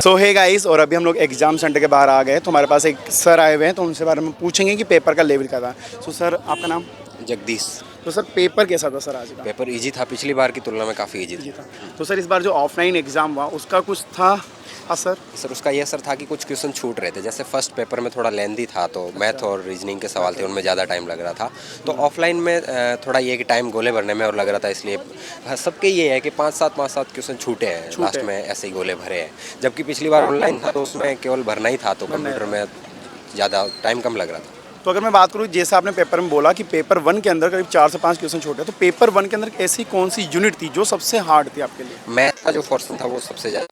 सो hey guys, और अभी हम लोग एग्जाम सेंटर के बाहर आ गए तो हमारे पास एक सर आए हुए हैं, तो उनसे बारे में पूछेंगे कि पेपर का लेवल क्या था। सो सर, आपका नाम? जगदीश। तो सर, पेपर कैसा था सर आज का? पेपर इजी था, पिछली बार की तुलना में काफ़ी इजी जी था। था। तो सर, इस बार जो ऑफलाइन एग्ज़ाम हुआ उसका कुछ था असर? सर उसका ये असर था कि कुछ क्वेश्चन छूट रहे थे, जैसे फर्स्ट पेपर में थोड़ा लेंदी था तो मैथ और रीजनिंग के सवाल थे, उनमें ज़्यादा टाइम लग रहा था। तो ऑफलाइन में थोड़ा ये कि टाइम गोले भरने में और लग रहा था, इसलिए सबके ये है कि 5-7 क्वेश्चन छूटे हैं, लास्ट में ऐसे ही गोले भरे हैं। जबकि पिछली बार ऑनलाइन था तो उसमें केवल भरना ही था, तो कंप्यूटर में ज़्यादा टाइम कम लग रहा था। तो अगर मैं बात करूँ, जैसे आपने पेपर में बोला कि पेपर 1 के अंदर करीब 4 से 5 क्वेश्चन छोटे, तो पेपर 1 के अंदर ऐसी कौन सी यूनिट थी जो सबसे हार्ड थी आपके लिए? मैथ का जो पोर्शन था वो सबसे ज़्यादा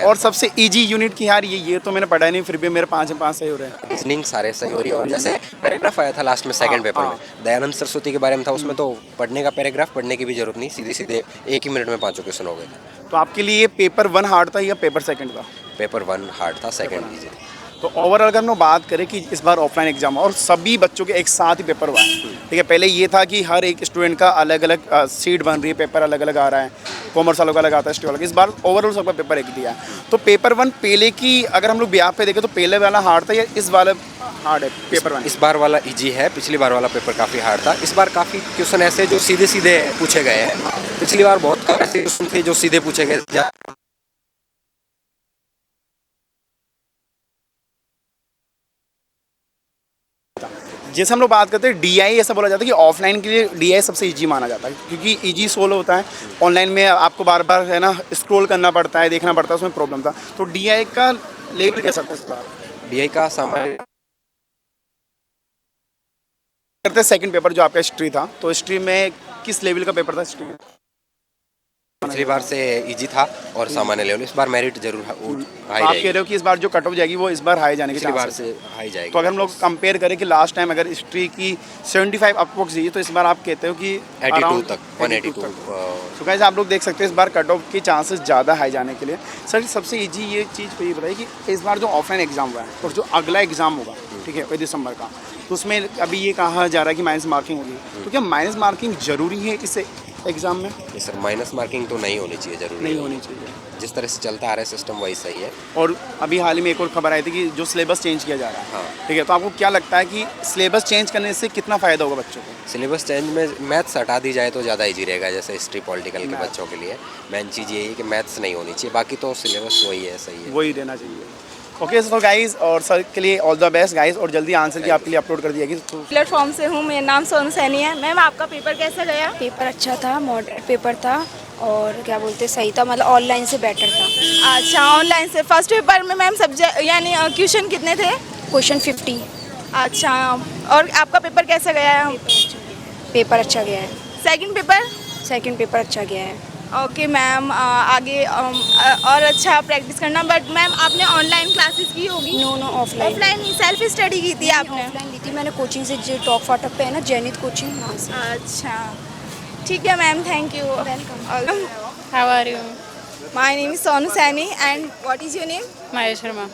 और सबसे इजी यूनिट की यार, ये तो मैंने पढ़ा ही नहीं, फिर भी मेरे 5 में 5 सही हो रहे हैं। रीजनिंग सारे सही हो रही है। और जैसे पैराग्राफ आया था लास्ट में सेकंड पेपर में, दयानंद सरस्वती के बारे में था, उसमें तो पढ़ने का पैराग्राफ पढ़ने की भी जरूरत नहीं, सीधे सीधे एक ही मिनट में 5 क्वेश्चन हो गए थे। तो आपके लिए पेपर 1 हार्ड था या पेपर सेकंड था? पेपर 1 हार्ड था, सेकंड इजी था। तो ओवरऑल अगर हम लोग बात करें कि इस बार ऑफलाइन एग्जाम हुआ और सभी बच्चों के एक साथ ही पेपर हुआ है, ठीक है। पहले ये था कि हर एक स्टूडेंट का अलग अलग सीट बन रही है, पेपर अलग अलग आ रहा है, कॉमर्स अलग अलग आता है, हिस्ट्री अलग। इस बार ओवरऑल सबका पेपर एक दिया है। तो पेपर 1 पहले की अगर हम लोग ब्याह पे देखें तो पहले वाला हार्ड था या इस वाला हार्ड है पेपर 1? इस बार वाला इजी है, पिछली बार वाला पेपर काफ़ी हार्ड था। इस बार काफ़ी क्वेश्चन ऐसे जो सीधे सीधे पूछे गए हैं, पिछली बार बहुत कम ऐसे क्वेश्चन थे जो सीधे पूछे गए। जैसे हम लोग बात करते हैं डीआई, ऐसा बोला जाता है कि ऑफलाइन के लिए डीआई सबसे इजी माना जाता है, क्योंकि इजी सोल्व होता है। ऑनलाइन में आपको बार बार है ना स्क्रॉल करना पड़ता है, देखना पड़ता है, उसमें प्रॉब्लम था। तो डीआई का लेवल कैसा था इस बार? डीआई का सामान्य करते सेकंड पेपर जो आपका हिस्ट्री था, तो हिस्ट्री में किस लेवल का पेपर था हिस्ट्री में? पिछली बार से इजी था और सामान्य लेवल। इस बार मेरिट जरूर हाई आप कह जाएगी। रहे हो कि इस बार जो कट ऑफ जाएगी वो इस बार हाई जाने की पिछली बार चांसेस से है। हाई जाएगी। तो अगर हम लोग कंपेयर करें कि लास्ट टाइम अगर हिस्ट्री की 75 अपवर्ड्स दी, तो इस बार आप कहते हो कि 82 तक 182 तो गाइस, आप लोग देख सकते हो इस बार कट ऑफ की चांसेस ज़्यादा हाई जाने के लिए। सर, सबसे इजी ये चीज़ ये बताइए कि इस बार जो ऑफलाइन एग्जाम हुआ है और जो अगला एग्जाम होगा, ठीक है, 1 दिसंबर का, तो उसमें अभी ये कहा जा रहा है कि माइनस मार्किंग होगी। तो क्या माइनस मार्किंग जरूरी है इस एग्जाम में? नहीं सर, माइनस मार्किंग तो नहीं होनी चाहिए, जरूरी नहीं होनी चाहिए। जिस तरह से चलता आ रहा है सिस्टम वही सही है। और अभी हाल ही में एक और खबर आई थी कि जो सिलेबस चेंज किया जा रहा है, हाँ। ठीक है, तो आपको क्या लगता है कि सिलेबस चेंज करने से कितना फ़ायदा होगा बच्चों को? सिलेबस चेंज में मैथ्स हटा दी जाए तो ज़्यादा इजी रहेगा, जैसे हिस्ट्री पॉलिटिकल के बच्चों के लिए मेन चीज़ यही है कि मैथ्स नहीं होनी चाहिए, बाकी तो सिलेबस वही है, सही है। वही रहना चाहिए। ओके सर, गाइस, और सर के लिए ऑल द बेस्ट गाइस, और जल्दी आंसर की आपके लिए अपलोड कर दिया गई। तो प्लेटफॉर्म से हूँ, मेरा नाम सोनू सैनी है। मैम, आपका पेपर कैसा गया? पेपर अच्छा था, मॉडरेट पेपर था और क्या बोलते सही था, मतलब ऑनलाइन से बेटर था। अच्छा, ऑनलाइन से फर्स्ट पेपर में मैम सब्जेक्ट यानी क्वेश्चन कितने थे? क्वेश्चन 50। अच्छा, और आपका पेपर कैसा गया? पेपर अच्छा गया है। Second paper? सेकंड पेपर अच्छा गया है। ओके मैम, आगे और अच्छा प्रैक्टिस करना। बट मैम, आपने ऑनलाइन क्लासेस की होगी? No offline. ऑफलाइन ही सेल्फ स्टडी की थी आपने? ऑफलाइन ली थी मैंने, कोचिंग से, जो टॉप फाटक पे है ना, जैनित कोचिंग, वहाँ से। अच्छा, ठीक है ma'am, thank you. Welcome. How are you? My name is Sonu Saini and what is your name? Maya Sharma.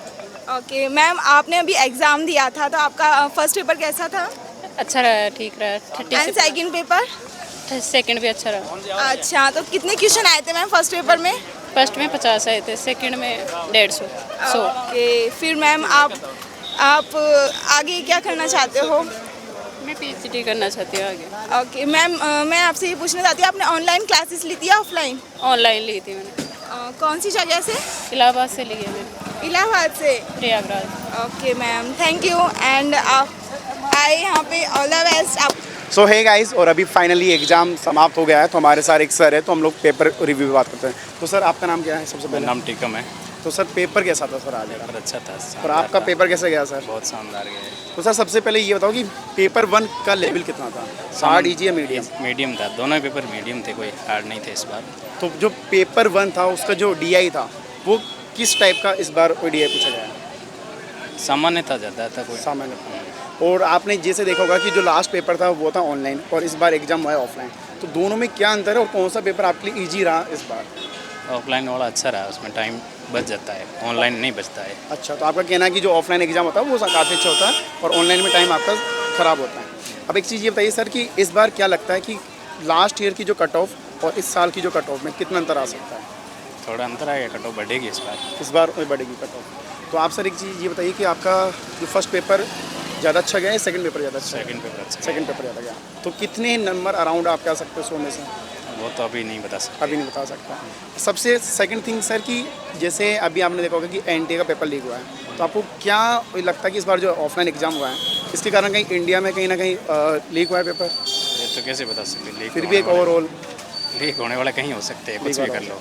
Okay ma'am, आपने अभी एग्ज़ाम दिया था, तो आपका फर्स्ट पेपर कैसा था? अच्छा रहा, ठीक रहा। And second paper? सेकंड भी अच्छा रहा। अच्छा, तो कितने क्वेश्चन आए थे मैम फर्स्ट पेपर में? फर्स्ट में 50 आए थे, सेकंड में 150। ओके, फिर मैम आप आगे क्या करना चाहते हो? मैं PhD करना चाहती हूँ आगे। ओके मैम, मैं आपसे ये पूछना चाहती हूँ, आपने ऑनलाइन क्लासेस ली थी या ऑफलाइन? ऑनलाइन ली थी मैंने, कौन सी जगह से? इलाहाबाद से ली है मैंने। इलाहाबाद से? Prayagraj. Okay ma'am, thank you and आप आए यहाँ पे, ऑल द बेस्ट आप। सो हे गाइस, और अभी फाइनली एग्जाम समाप्त हो गया है, तो हमारे साथ एक सर है, तो हम लोग पेपर रिव्यू की बात करते हैं। तो सर, आपका नाम क्या है सबसे पहले? नाम टीकम है। तो सर, पेपर कैसा था सर आज? पेपर अच्छा था। और आपका पेपर कैसा गया सर? बहुत शानदार गया। तो सर, सबसे पहले ये बताओ कि पेपर 1 का लेवल कितना था? हार्ड, इजी या मीडियम? मीडियम था, दोनों पेपर मीडियम थे, कोई हार्ड नहीं थे इस बार। तो जो पेपर 1 था उसका जो डीआई था वो किस टाइप का इस बार डीआई पूछा गया है? सामान्य था, ज़्यादा था कोई सामान्य था। और आपने जैसे देखा होगा कि जो लास्ट पेपर था वो था ऑनलाइन और इस बार एग्जाम हुआ है ऑफलाइन, तो दोनों में क्या अंतर है और कौन सा पेपर आपके लिए ईजी रहा इस बार? ऑफलाइन वाला अच्छा रहा, उसमें टाइम बच जाता है, ऑनलाइन नहीं बचता है। अच्छा, तो आपका कहना है कि जो ऑफलाइन एग्जाम होता है वो काफ़ी अच्छा होता है और ऑनलाइन में टाइम आपका ख़राब होता है। अब एक चीज़ ये बताइए सर कि इस बार क्या लगता है कि लास्ट ईयर की जो कट ऑफ और इस साल की जो कट ऑफ में कितना अंतर आ सकता है? थोड़ा अंतर आएगा, कट ऑफ बढ़ेगी इस बार। इस बार में बढ़ेगी कट ऑफ। तो आप सर एक चीज़ ये बताइए कि आपका जो फर्स्ट पेपर ज़्यादा अच्छा गया है, सेकंड पेपर ज़्यादा अच्छा? सेकंड पेपर अच्छा सेकंड पेपर ज़्यादा गया। तो कितने नंबर अराउंड आप कह सकते हो 100 में से? वो तो अभी नहीं बता सकता। अभी नहीं बता सकता। सबसे सेकंड थिंग सर कि जैसे अभी आपने देखा होगा कि एनटीए का पेपर लीक हुआ है, तो आपको क्या लगता है कि इस बार जो ऑफलाइन एग्ज़ाम हुआ है इसके कारण कहीं इंडिया में कहीं ना कहीं लीक हुआ है पेपर? ये तो कैसे बता सकते, लीक फिर भी एक ओवरऑल लीक होने वाला कहीं हो सकते हैं, कुछ भी कर लो।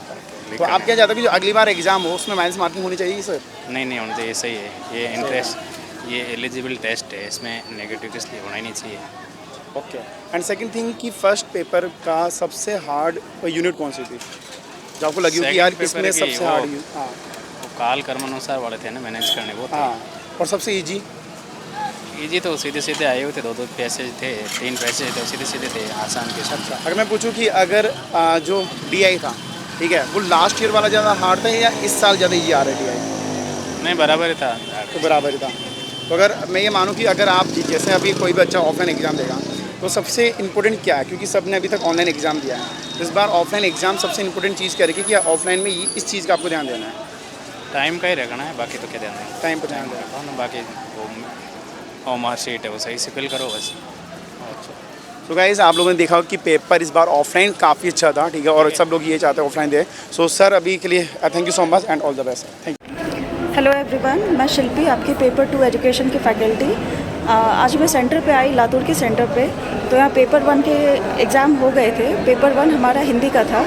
तो आप क्या चाहते हो कि जो अगली बार एग्ज़ाम हो उसमें माइनस मार्किंग होनी चाहिए सर? नहीं होना चाहिए, सही है। ये इंटरेस्ट, ये एलिजिबल टेस्ट है, इसमें नेगेटिव इसलिए होना ही नहीं चाहिए। ओके। एंड सेकंड थिंग कि फर्स्ट पेपर का सबसे हार्ड यूनिट कौन सी थी जो आपको लगी हो कि यार Second paper इसमें की सबसे वो- हार्ड? हाँ वो काल कर्मानुसार वाले थे ना मैनेज करने, वो थे। हाँ। और सबसे ईजी? इजी तो सीधे सीधे आए हुए थे, 2 पैसेज थे, 3 पैसेज थे, सीधे सीधे थे, आसान के साथ। अगर मैं पूछूं कि अगर जो DI था, ठीक है, वो लास्ट ईयर वाला ज़्यादा हार्ड था या इस साल ज़्यादा ईजी आ रहा है DI? नहीं, बराबर ही था। तो बराबर ही था। तो अगर मैं ये मानूं कि अगर आप जैसे अभी कोई भी बच्चा ऑफलाइन एग्ज़ाम देगा तो सबसे इम्पोर्टेंट क्या है, क्योंकि सब ने अभी तक ऑनलाइन एग्ज़ाम दिया है, इस बार ऑफलाइन एग्ज़ाम सबसे इम्पोर्टेंट चीज़ क्या रहेगी कि ऑफलाइन में इस चीज़ का आपको ध्यान देना है? टाइम का ही रखना है, बाकी तो क्या ध्यान देना। टाइम पर ध्यान देना। रखो ना, बाकी वो मार्कशीट है वो सही से फिल करो बस। तो गाइस आप लोगों ने देखा कि पेपर इस बार ऑफलाइन काफ़ी अच्छा था, ठीक है, और सब लोग ये चाहते हैं ऑफलाइन दे। सो सर अभी के लिए thank you so much and all the best. Thank you. Hello everyone, मैं शिल्पी, आपकी पेपर 2 एजुकेशन की फैकल्टी। आज मैं सेंटर पे आई, लातूर के सेंटर पे। तो यहाँ पेपर 1 के एग्ज़ाम हो गए थे। पेपर 1 हमारा हिंदी का था।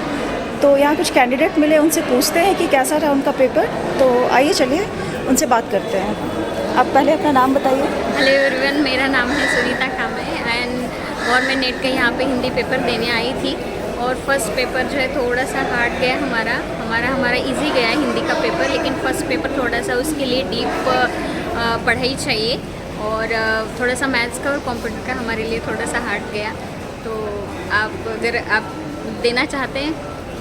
तो यहाँ कुछ कैंडिडेट मिले, उनसे पूछते हैं कि कैसा रहा उनका पेपर। तो आइए चलिए उनसे बात करते हैं। आप पहले अपना नाम बताइए। हेलो एवरीवन, मेरा नाम है सुनीता कामे एंड और मैं नेट का यहाँ पे हिंदी पेपर देने आई थी। और फर्स्ट पेपर जो है थोड़ा सा हार्ड गया हमारा इजी गया है हिंदी का पेपर, लेकिन फर्स्ट पेपर थोड़ा सा उसके लिए डीप पढ़ाई चाहिए और थोड़ा सा मैथ्स का और कंप्यूटर का हमारे लिए थोड़ा सा हार्ड गया। तो आप अगर आप देना चाहते हैं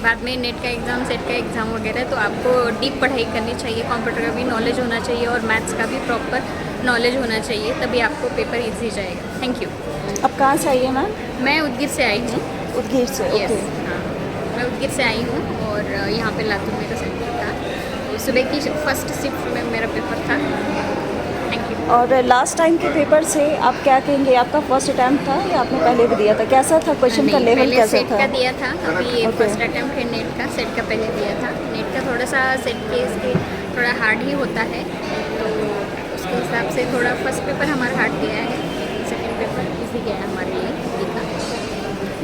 बाद में नेट का एग्ज़ाम, सेट का एग्ज़ाम वगैरह, तो आपको डीप पढ़ाई करनी चाहिए, कंप्यूटर का भी नॉलेज होना चाहिए और मैथ्स का भी प्रॉपर नॉलेज होना चाहिए, तभी आपको पेपर ईजी जाएगा। Thank you. आप कहाँ से आई हैं मैम? मैं उदगीर से आई हूँ। उदगीर से? Yes, okay. हाँ, मैं उदगीर से आई हूँ और यहाँ पे लातूर मेरा सेंटर था। तो सुबह की फर्स्ट शिफ्ट में मेरा पेपर था। Thank you. और लास्ट टाइम के पेपर से आप क्या कहेंगे? आपका फर्स्ट अटैम्प्ट था या आपने पहले भी दिया था? कैसा था क्वेश्चन का लेवल, पहले कैसा सेट था? का दिया था, अभी ये Okay. फर्स्ट अटैम्प्ट है नेट का। सेट का पहले दिया था। नेट का थोड़ा सा सेट के इसके थोड़ा हार्ड ही होता है, तो उसके हिसाब से थोड़ा फर्स्ट पेपर हमारा हार्ड गया है, सेकेंड पेपर इजी गया है हमारे लिए।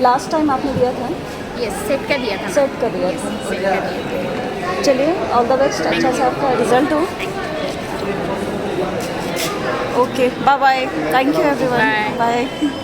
लास्ट टाइम आपने दिया था? यस, सेट का दिया था। सेट का दिया था। सेट का दिया था। चलिए ऑल द बेस्ट, अच्छा सा आपका रिजल्ट हो। Okay, bye bye, thank you everyone, Bye. Bye.